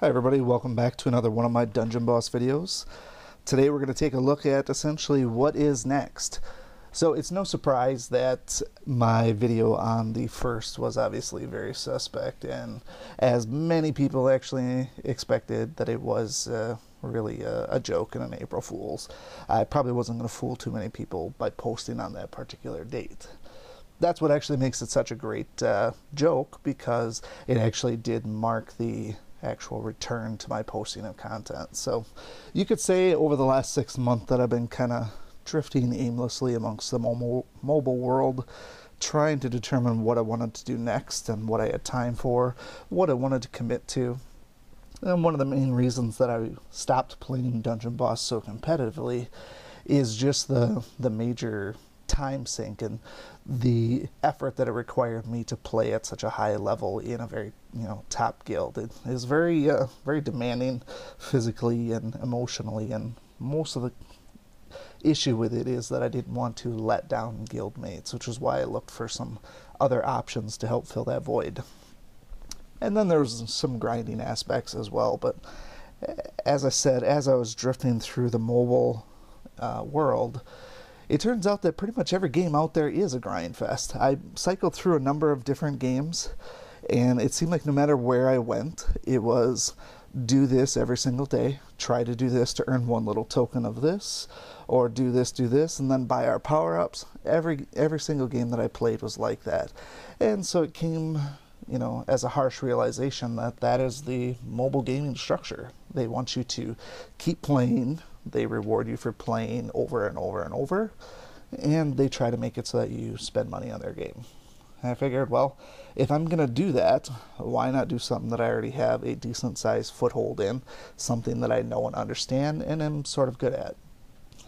Hi everybody, welcome back to another one of my Dungeon Boss videos. Today we're going to take a look at essentially what is next. So it's no surprise that my video on the 1st was obviously very suspect, and as many people actually expected that it was really a joke and an April Fool's. I probably wasn't going to fool too many people by posting on that particular date. That's what actually makes it such a great joke, because it actually did mark the actual return to my posting of content. So you could say over the last 6 months that I've been kind of drifting aimlessly amongst the mobile world, trying to determine what I wanted to do next and what I had time for, what I wanted to commit to. And one of the main reasons that I stopped playing Dungeon Boss so competitively is just the major time sink and the effort that it required me to play at such a high level in a very top guild. It is very very demanding physically and emotionally, and most of the issue with it is that I didn't want to let down guild mates, which is why I looked for some other options to help fill that void. And then there's some grinding aspects as well, but as I said, as I was drifting through the mobile world, it turns out that pretty much every game out there is a grind fest. I cycled through a number of different games, and it seemed like no matter where I went, it was do this every single day, try to do this to earn one little token of this, or do this, and then buy our power-ups. Every single game that I played was like that. And so it came, as a harsh realization that that is the mobile gaming structure. They want you to keep playing. They reward you for playing over and over and over, and they try to make it so that you spend money on their game. And I figured, well, if I'm going to do that, why not do something that I already have a decent sized foothold in, something that I know and understand and am sort of good at.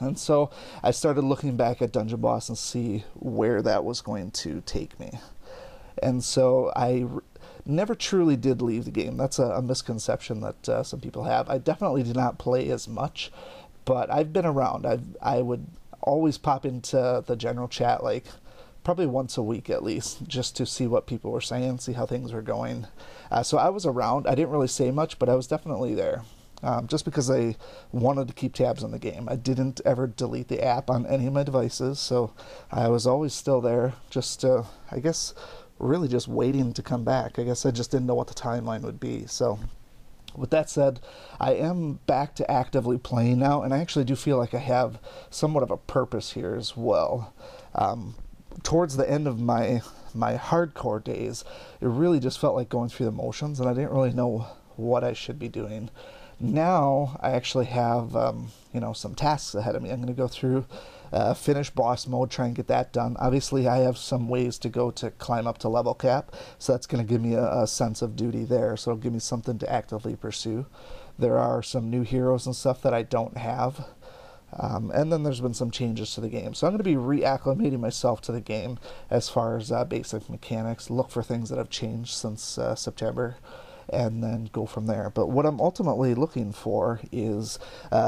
And so I started looking back at Dungeon Boss and see where that was going to take me. And so I never truly did leave the game. That's a misconception that some people have. I definitely did not play as much, but I've been around. I would always pop into the general chat, like probably once a week at least, just to see what people were saying, see how things were going. So I was around. I didn't really say much, but I was definitely there. Just because I wanted to keep tabs on the game. I didn't ever delete the app on any of my devices, so I was always still there, just I guess really just waiting to come back. I guess I just didn't know what the timeline would be. So with that said, I am back to actively playing now, and I actually do feel like I have somewhat of a purpose here as well. Towards the end of my hardcore days, it really just felt like going through the motions, and I didn't really know what I should be doing. Now I actually have some tasks ahead of me. I'm going to go through finish boss mode, try and get that done. Obviously I have some ways to go to climb up to level cap, so that's going to give me a sense of duty there, so it'll give me something to actively pursue. There are some new heroes and stuff that I don't have, and then there's been some changes to the game, so I'm going to be reacclimating myself to the game as far as basic mechanics, look for things that have changed since September, and then go from there. But what I'm ultimately looking for is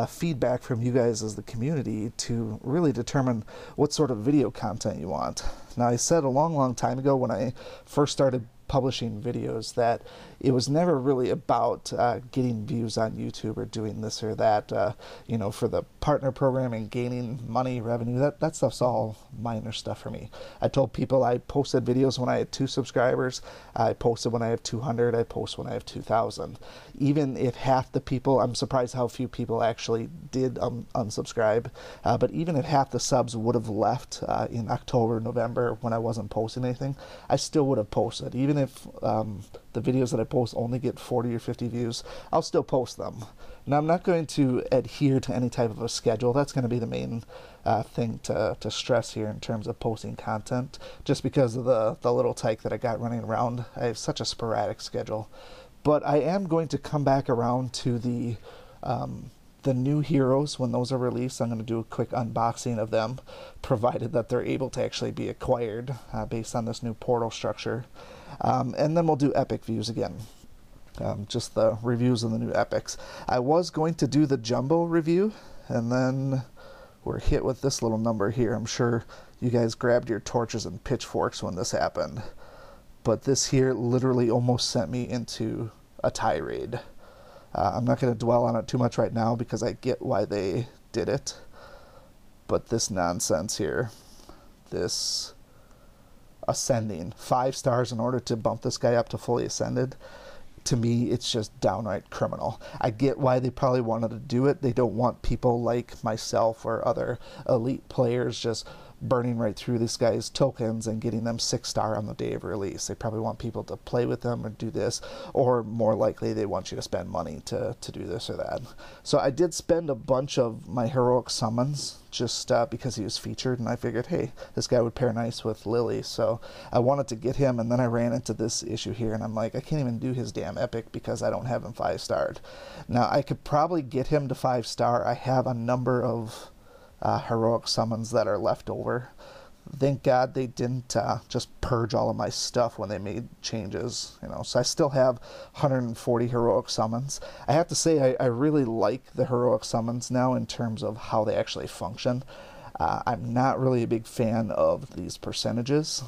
feedback from you guys as the community to really determine what sort of video content you want. Now, I said a long time ago when I first started publishing videos that it was never really about getting views on YouTube or doing this or that, for the partner program and gaining money, revenue. That stuff's all minor stuff for me. I told people I posted videos when I had 2 subscribers. I posted when I have 200. I post when I have 2,000. Even if half the people, I'm surprised how few people actually did unsubscribe, but even if half the subs would have left in October, November when I wasn't posting anything, I still would have posted. Even if the videos that I post only get 40 or 50 views, I'll still post them. Now, I'm not going to adhere to any type of a schedule. That's going to be the main thing to stress here in terms of posting content, just because of the little tyke that I got running around. I have such a sporadic schedule. But I am going to come back around to the new heroes when those are released. I'm going to do a quick unboxing of them, provided that they're able to actually be acquired based on this new portal structure. And then we'll do epic views again. Just the reviews of the new epics. I was going to do the jumbo review, and then we're hit with this little number here. I'm sure you guys grabbed your torches and pitchforks when this happened. But this here literally almost sent me into a tirade. I'm not going to dwell on it too much right now because I get why they did it. But this nonsense here, this ascending 5 stars in order to bump this guy up to fully ascended, to me, it's just downright criminal. I get why they probably wanted to do it. They don't want people like myself or other elite players just burning right through this guy's tokens and getting them 6-star on the day of release. They probably want people to play with them or do this, or more likely they want you to spend money to do this or that. So I did spend a bunch of my heroic summons just because he was featured, and I figured, hey, this guy would pair nice with Lily, so I wanted to get him, and then I ran into this issue here, and I'm like, I can't even do his damn epic because I don't have him 5-starred. Now, I could probably get him to 5-star. I have a number of heroic summons that are left over. Thank God they didn't just purge all of my stuff when they made changes, you know. So I still have 140 heroic summons. I have to say I really like the heroic summons now in terms of how they actually function. I'm not really a big fan of these percentages,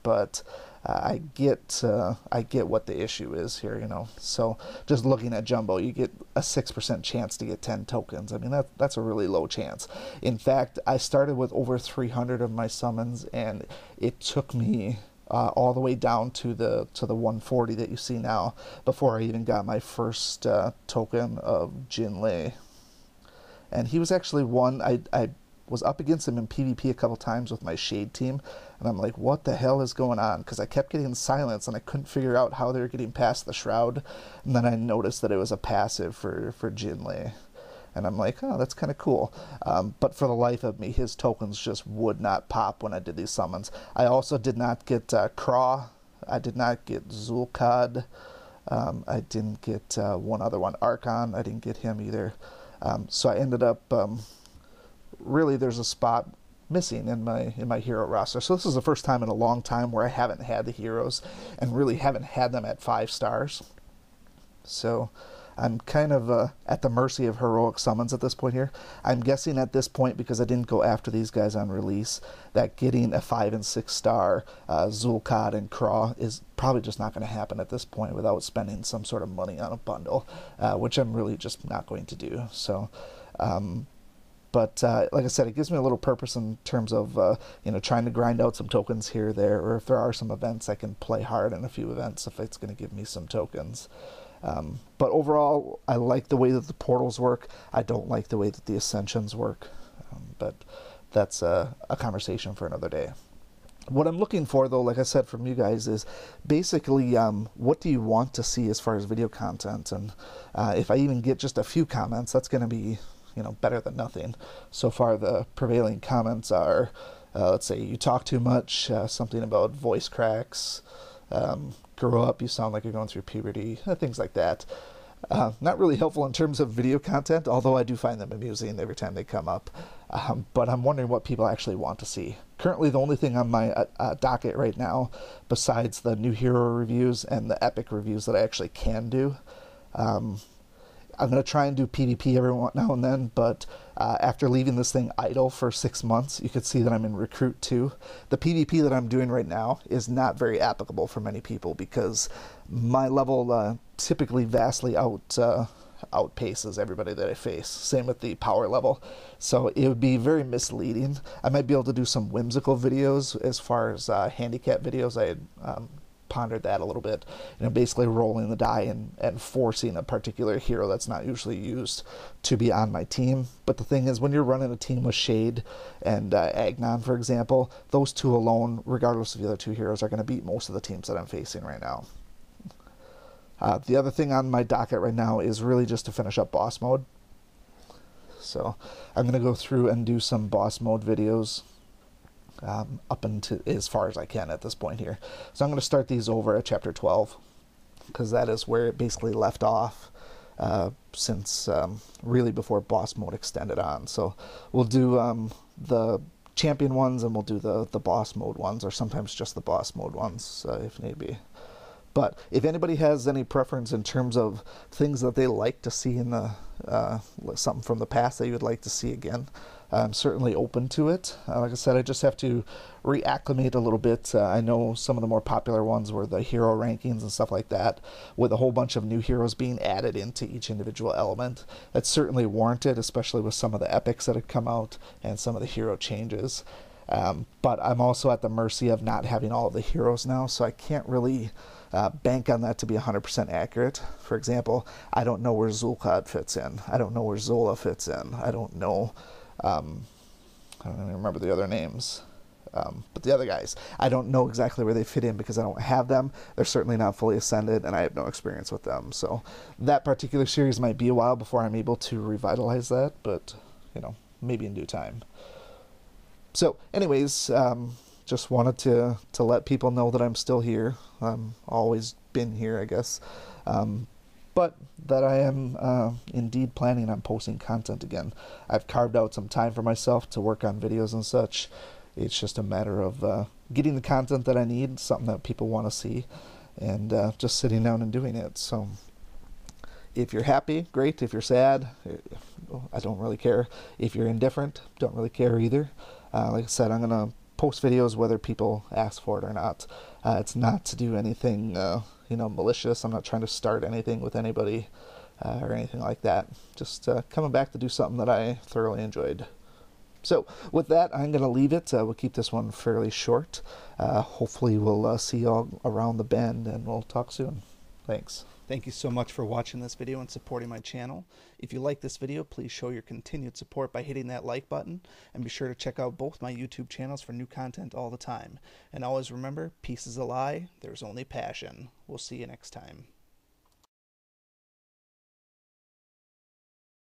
but I get what the issue is here, you know. So just looking at Jumbo, you get a 6% chance to get 10 tokens. I mean, that's a really low chance. In fact, I started with over 300 of my summons, and it took me all the way down to the 140 that you see now before I even got my first token of Jin Lei. And he was actually one I was up against him in PvP a couple times with my Shade team, and I'm like, what the hell is going on? Because I kept getting silence, and I couldn't figure out how they were getting past the Shroud, and then I noticed that it was a passive for Jin Lei. And I'm like, oh, that's kind of cool. But for the life of me, his tokens just would not pop when I did these summons. I also did not get Craw. I did not get Zulkad. I didn't get one other one, Archon. I didn't get him either. So I ended up... really, there's a spot missing in my hero roster. So this is the first time in a long time where I haven't had the heroes and really haven't had them at 5 stars. So I'm kind of at the mercy of heroic summons at this point here. I'm guessing at this point, because I didn't go after these guys on release, that getting a 5 and 6 star Zulkad and Craw is probably just not going to happen at this point without spending some sort of money on a bundle, which I'm really just not going to do. So but like I said, it gives me a little purpose in terms of you know, trying to grind out some tokens here or there, or if there are some events, I can play hard in a few events if it's going to give me some tokens. But overall, I like the way that the portals work. I don't like the way that the ascensions work, but that's a conversation for another day. What I'm looking for, though, like I said, from you guys is basically what do you want to see as far as video content, and if I even get just a few comments, that's going to be, you know, better than nothing. So far, the prevailing comments are, let's say, you talk too much, something about voice cracks, grow up, you sound like you're going through puberty, things like that. Not really helpful in terms of video content, although I do find them amusing every time they come up. But I'm wondering what people actually want to see. Currently, the only thing on my docket right now, besides the new hero reviews and the epic reviews that I actually can do, I'm going to try and do PvP every now and then, but after leaving this thing idle for 6 months, you could see that I'm in Recruit 2. The PvP that I'm doing right now is not very applicable for many people because my level typically vastly outpaces everybody that I face. Same with the power level. So it would be very misleading. I might be able to do some whimsical videos as far as handicap videos. I had pondered that a little bit, you know, basically rolling the die and forcing a particular hero that's not usually used to be on my team. But the thing is, when you're running a team with Shade and Agnon, for example, those two alone, regardless of the other two heroes, are going to beat most of the teams that I'm facing right now. The other thing on my docket right now is really just to finish up boss mode. So I'm going to go through and do some boss mode videos up into as far as I can at this point here. So I'm going to start these over at chapter 12 because that is where it basically left off since really before boss mode extended on. So we'll do the champion ones and we'll do the boss mode ones, or sometimes just the boss mode ones if need be. But if anybody has any preference in terms of things that they like to see in the something from the past that you would like to see again, I'm certainly open to it. Like I said, I just have to reacclimate a little bit. I know some of the more popular ones were the hero rankings and stuff like that, with a whole bunch of new heroes being added into each individual element. That's certainly warranted, especially with some of the epics that have come out and some of the hero changes. But I'm also at the mercy of not having all of the heroes now, so I can't really bank on that to be 100% accurate. For example, I don't know where Zul'Qad fits in. I don't know where Zola fits in. I don't know... I don't even remember the other names. But the other guys, I don't know exactly where they fit in because I don't have them. They're certainly not fully ascended, and I have no experience with them. So that particular series might be a while before I'm able to revitalize that, but, you know, maybe in due time. So anyways, just wanted to let people know that I'm still here. Always been here, I guess. But that I am indeed planning on posting content again. I've carved out some time for myself to work on videos and such. It's just a matter of getting the content that I need, something that people want to see, and just sitting down and doing it. So if you're happy, great. If you're sad, I don't really care. If you're indifferent, don't really care either. Like I said, I'm going to post videos whether people ask for it or not. It's not to do anything malicious. I'm not trying to start anything with anybody or anything like that. Just coming back to do something that I thoroughly enjoyed. So with that, I'm going to leave it. We'll keep this one fairly short. Hopefully we'll see you all around the bend, and we'll talk soon. Thanks. Thank you so much for watching this video and supporting my channel. If you like this video, please show your continued support by hitting that like button, and be sure to check out both my YouTube channels for new content all the time. And always remember, peace is a lie, there's only passion. We'll see you next time.